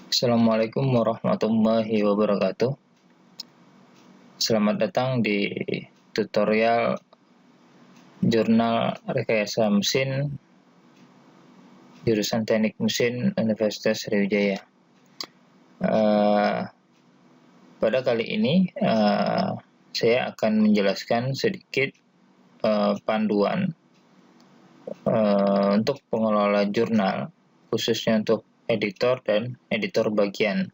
Assalamualaikum warahmatullahi wabarakatuh. Selamat datang di tutorial jurnal rekayasa mesin jurusan Teknik Mesin Universitas Sriwijaya. Pada kali ini saya akan menjelaskan sedikit panduan untuk pengelola jurnal, khususnya untuk editor dan editor bagian.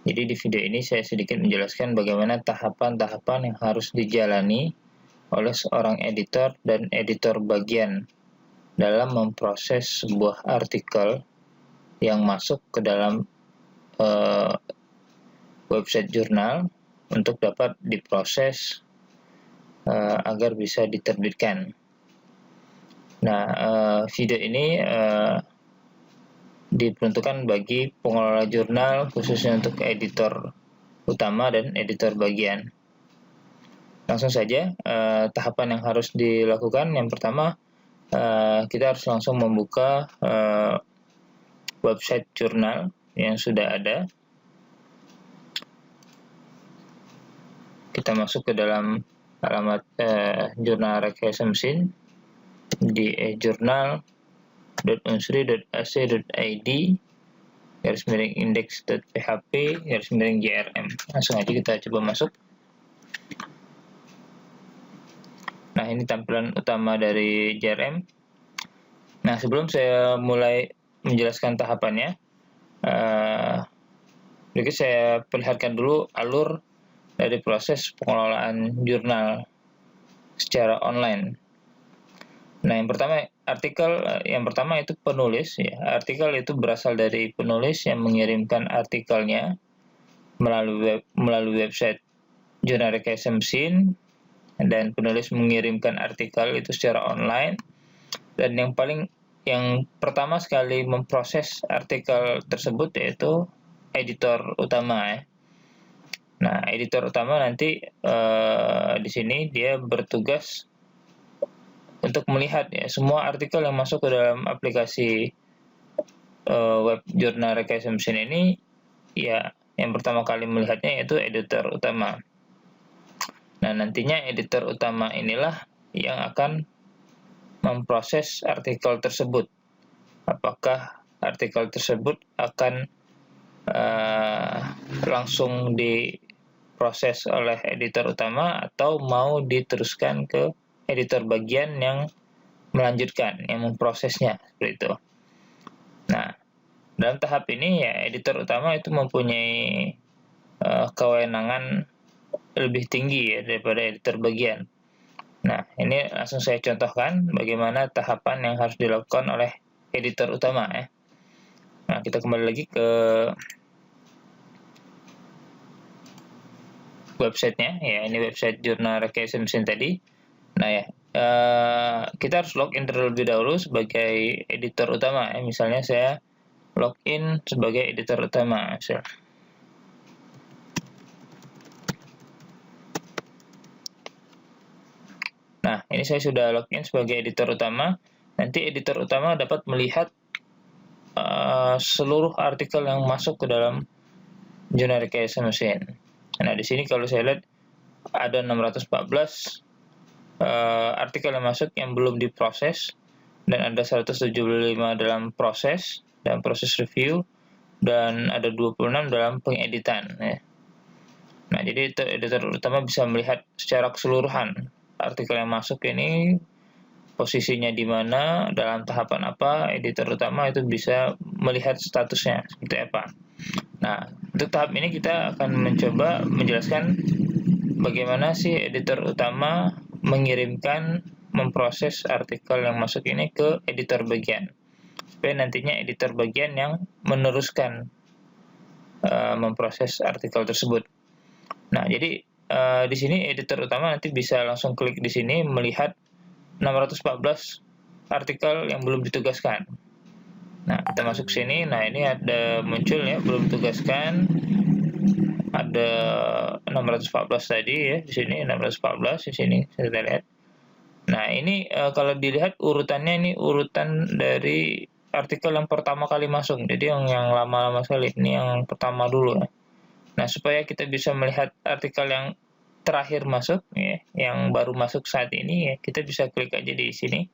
Jadi di video ini saya sedikit menjelaskan bagaimana tahapan-tahapan yang harus dijalani oleh seorang editor dan editor bagian dalam memproses sebuah artikel yang masuk ke dalam website jurnal untuk dapat diproses agar bisa diterbitkan. Nah, video ini diperuntukkan bagi pengelola jurnal, khususnya untuk editor utama dan editor bagian. Langsung saja, tahapan yang harus dilakukan. Yang pertama, kita harus langsung membuka website jurnal yang sudah ada. Kita masuk ke dalam alamat jurnal rekayasa mesin di jurnal.unsri.ac.id /index.php/jrm. Langsung aja kita coba masuk. Nah, ini tampilan utama dari JRM. Nah, sebelum saya mulai menjelaskan tahapannya, berikut saya perlihatkan dulu alur dari proses pengelolaan jurnal secara online. Nah, yang pertama itu penulis ya. Artikel itu berasal dari penulis yang mengirimkan artikelnya melalui website jurnal rekayasa mesin, dan penulis mengirimkan artikel itu secara online. Dan yang pertama sekali memproses artikel tersebut yaitu editor utama ya. Nah, editor utama nanti di sini dia bertugas untuk melihat ya semua artikel yang masuk ke dalam aplikasi web jurnal rekayasa mesin ini. Ya, yang pertama kali melihatnya yaitu editor utama. Nah, nantinya editor utama inilah yang akan memproses artikel tersebut. Apakah artikel tersebut akan langsung diproses oleh editor utama atau mau diteruskan ke editor bagian yang melanjutkan, yang memprosesnya, seperti itu. Nah, dalam tahap ini ya editor utama itu mempunyai kewenangan lebih tinggi ya daripada editor bagian. Nah, ini langsung saya contohkan bagaimana tahapan yang harus dilakukan oleh editor utama ya. Nah, kita kembali lagi ke websitenya ya, ini website jurnal rekayasa mesin tadi. Nah ya, kita harus login terlebih dahulu sebagai editor utama ya. Misalnya saya login sebagai editor utama misal. Nah, ini saya sudah login sebagai editor utama. Nanti editor utama dapat melihat seluruh artikel yang masuk ke dalam jurnal rekayasa mesin. Nah, di sini kalau saya lihat ada 614 artikel yang masuk yang belum diproses, dan ada 175 dalam proses review, dan ada 26 dalam pengeditan ya. Nah, jadi editor utama bisa melihat secara keseluruhan artikel yang masuk ini posisinya di mana, dalam tahapan apa. Editor utama itu bisa melihat statusnya seperti apa. Nah, untuk tahap ini kita akan mencoba menjelaskan bagaimana sih editor utama mengirimkan, memproses artikel yang masuk ini ke editor bagian, supaya nantinya editor bagian yang meneruskan memproses artikel tersebut. Nah, jadi di sini editor utama nanti bisa langsung klik di sini melihat 614 artikel yang belum ditugaskan. Nah, kita masuk sini. Nah, ini ada muncul ya, belum ditugaskan. Ada 614 tadi ya, di sini 614 di sini kita lihat. Nah, ini kalau dilihat urutannya, ini urutan dari artikel yang pertama kali masuk. Jadi yang lama-lama sekali, ini yang pertama dulu ya. Nah, supaya kita bisa melihat artikel yang terakhir masuk ya, yang baru masuk saat ini ya, kita bisa klik aja di sini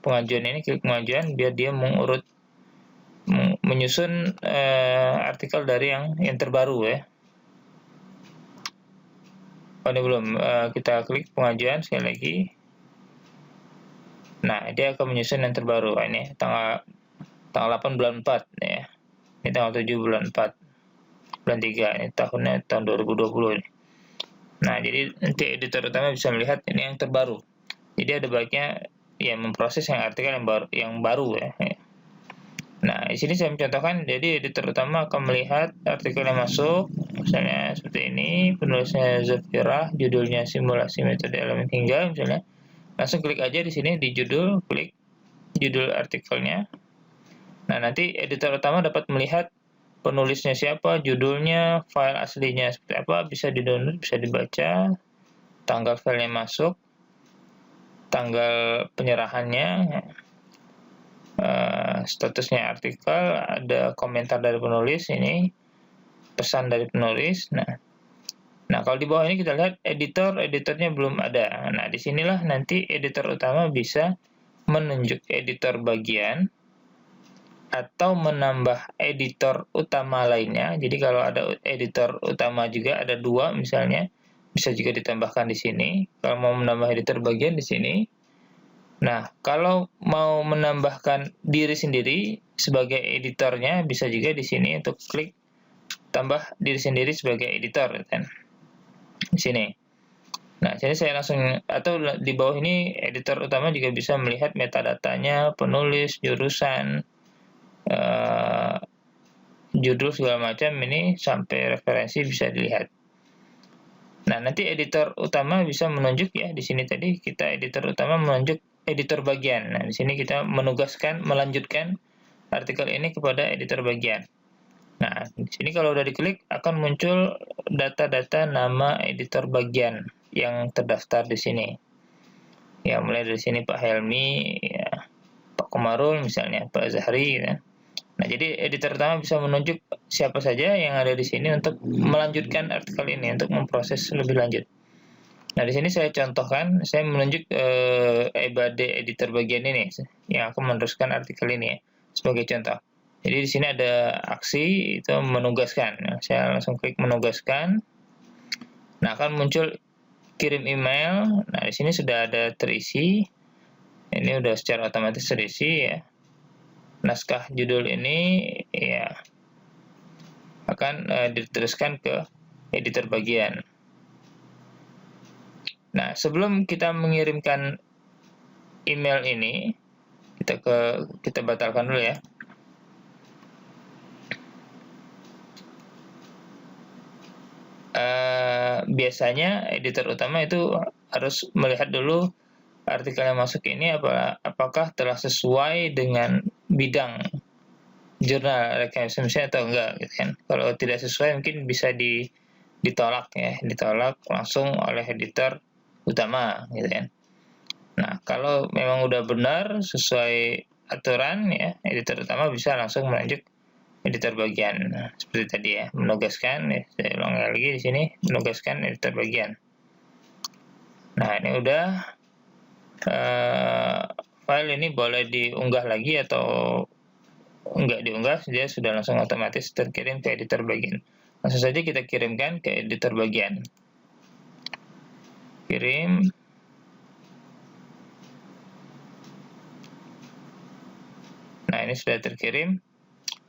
pengajuan ini, klik pengajuan biar dia menyusun artikel dari yang terbaru ya. Oh, ini belum, kita klik pengajuan sekali lagi. Nah, dia akan menyusun yang terbaru. Ini tanggal 8 bulan 4 ya. Ini tanggal 7 bulan 4 bulan 3, ini tahun 2020 ini. Nah, jadi nanti editor utama bisa melihat ini yang terbaru. Jadi ada baiknya ya memproses yang artikel yang baru ya. Nah, di sini saya mencontohkan, jadi editor utama akan melihat artikel yang masuk, misalnya seperti ini, penulisnya Zafirah, judulnya simulasi metode elemen hingga, misalnya. Langsung klik aja di sini di judul, klik judul artikelnya. Nah, nanti editor utama dapat melihat penulisnya siapa, judulnya, file aslinya seperti apa, bisa di-download, bisa dibaca, tanggal filenya masuk, tanggal penyerahannya, statusnya artikel, ada komentar dari penulis, ini pesan dari penulis. Nah, kalau di bawah ini kita lihat editornya belum ada. Nah, disinilah nanti editor utama bisa menunjuk editor bagian atau menambah editor utama lainnya. Jadi kalau ada editor utama juga ada 2 misalnya, bisa juga ditambahkan di sini. Kalau mau menambah editor bagian di sini. Nah, kalau mau menambahkan diri sendiri sebagai editornya, bisa juga di sini untuk klik tambah diri sendiri sebagai editor, kan? Di sini. Nah, jadi saya langsung, atau di bawah ini editor utama juga bisa melihat metadatanya, penulis, jurusan, judul segala macam, ini sampai referensi bisa dilihat. Nah, nanti editor utama bisa menunjuk ya, di sini tadi kita editor utama menunjuk editor bagian. Nah, di sini kita melanjutkan artikel ini kepada editor bagian. Nah, di sini kalau udah diklik akan muncul data-data nama editor bagian yang terdaftar di sini. Ya, mulai dari sini Pak Helmi, ya, Pak Komarul misalnya, Pak Zahri, ya. Nah, jadi editor utama bisa menunjuk siapa saja yang ada di sini untuk melanjutkan artikel ini, untuk memproses lebih lanjut. Nah, di sini saya contohkan, saya menunjuk Ebade editor bagian ini yang akan meneruskan artikel ini ya, sebagai contoh. Jadi di sini ada aksi itu menugaskan. Nah, saya langsung klik menugaskan. Nah, akan muncul kirim email. Nah, di sini sudah ada terisi. Ini udah secara otomatis terisi ya. Naskah judul ini ya akan diteruskan ke editor bagian. Nah, sebelum kita mengirimkan email ini, kita batalkan dulu ya. Biasanya editor utama itu harus melihat dulu artikel yang masuk ini apakah telah sesuai dengan bidang jurnal rekomendasi atau enggak, gitu kan. Kalau tidak sesuai mungkin bisa ditolak ya, ditolak langsung oleh editor utama, gitu kan. Nah, kalau memang udah benar sesuai aturan ya, editor utama bisa langsung melanjut editor bagian. Nah, seperti tadi ya, menugaskan ya, saya ulang lagi di sini, menugaskan editor bagian. Nah, ini udah file ini boleh diunggah lagi atau enggak diunggah, dia sudah langsung otomatis terkirim ke editor bagian. Langsung saja kita kirimkan ke editor bagian. Kirim. Nah, ini sudah terkirim.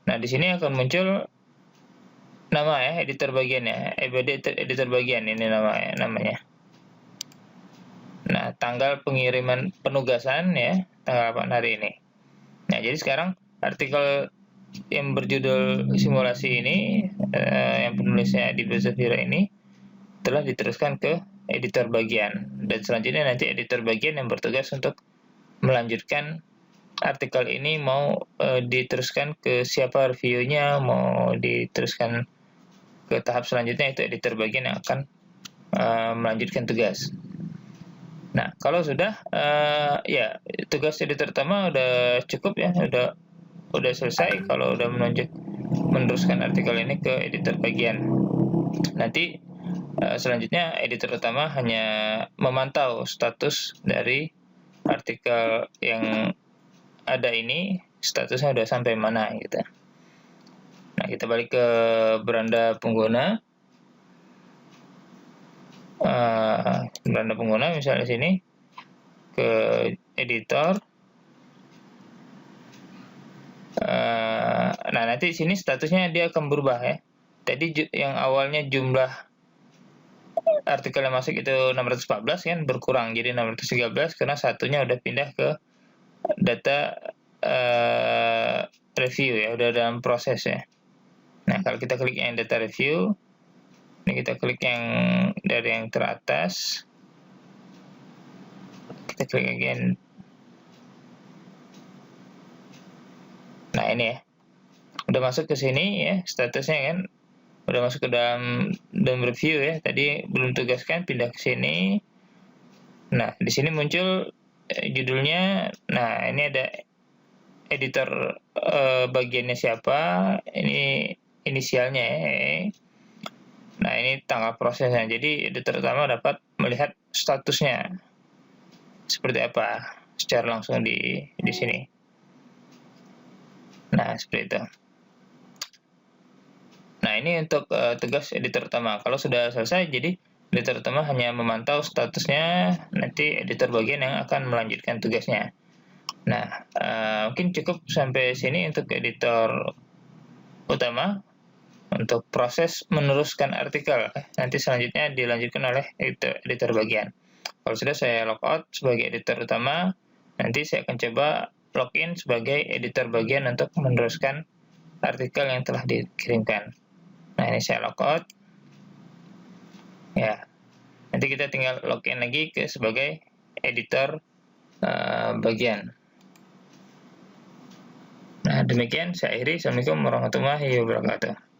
Nah, di sini akan muncul nama ya, editor bagian ya, editor bagian ini namanya. Nah, tanggal pengiriman penugasan ya, tanggal 8 hari ini. Nah, jadi sekarang artikel yang berjudul simulasi ini, yang penulisnya di Zafira ini, telah diteruskan ke editor bagian. Dan selanjutnya nanti editor bagian yang bertugas untuk melanjutkan artikel ini, mau diteruskan ke siapa reviewnya, mau diteruskan ke tahap selanjutnya, itu editor bagian yang akan melanjutkan tugas. Nah, kalau sudah ya tugas editor utama udah cukup ya, udah udah selesai kalau udah meneruskan artikel ini ke editor bagian. Nanti selanjutnya editor utama hanya memantau status dari artikel yang ada ini, statusnya udah sampai mana gitu. Nah, kita balik ke beranda pengguna. Beranda pengguna misalnya sini ke editor. Nah, nanti sini statusnya dia akan berubah ya. Tadi yang awalnya jumlah artikel yang masuk itu 614 kan, berkurang jadi 613 karena satunya udah pindah ke data review ya, udah dalam proses ya. Nah, kalau kita klik yang data review, ini kita klik yang dari yang teratas, kita klik again. Nah, ini ya, udah masuk ke sini ya, statusnya kan udah masuk ke dalam review ya. Tadi belum tugaskan, pindah ke sini. Nah, di sini muncul judulnya. Nah, ini ada editor bagiannya siapa, ini inisialnya ya. Nah, ini tanggal prosesnya. Jadi editor utama dapat melihat statusnya seperti apa secara langsung di sini. Nah, seperti itu. Nah, ini untuk tugas editor utama. Kalau sudah selesai, jadi editor utama hanya memantau statusnya, nanti editor bagian yang akan melanjutkan tugasnya. Nah, mungkin cukup sampai sini untuk editor utama. Untuk proses meneruskan artikel, nanti selanjutnya dilanjutkan oleh editor bagian. Kalau sudah, saya logout sebagai editor utama, nanti saya akan coba login sebagai editor bagian untuk meneruskan artikel yang telah dikirimkan. Nah, ini saya logout. Ya, nanti kita tinggal login lagi sebagai editor bagian. Nah, demikian saya akhiri. Assalamualaikum warahmatullahi wabarakatuh.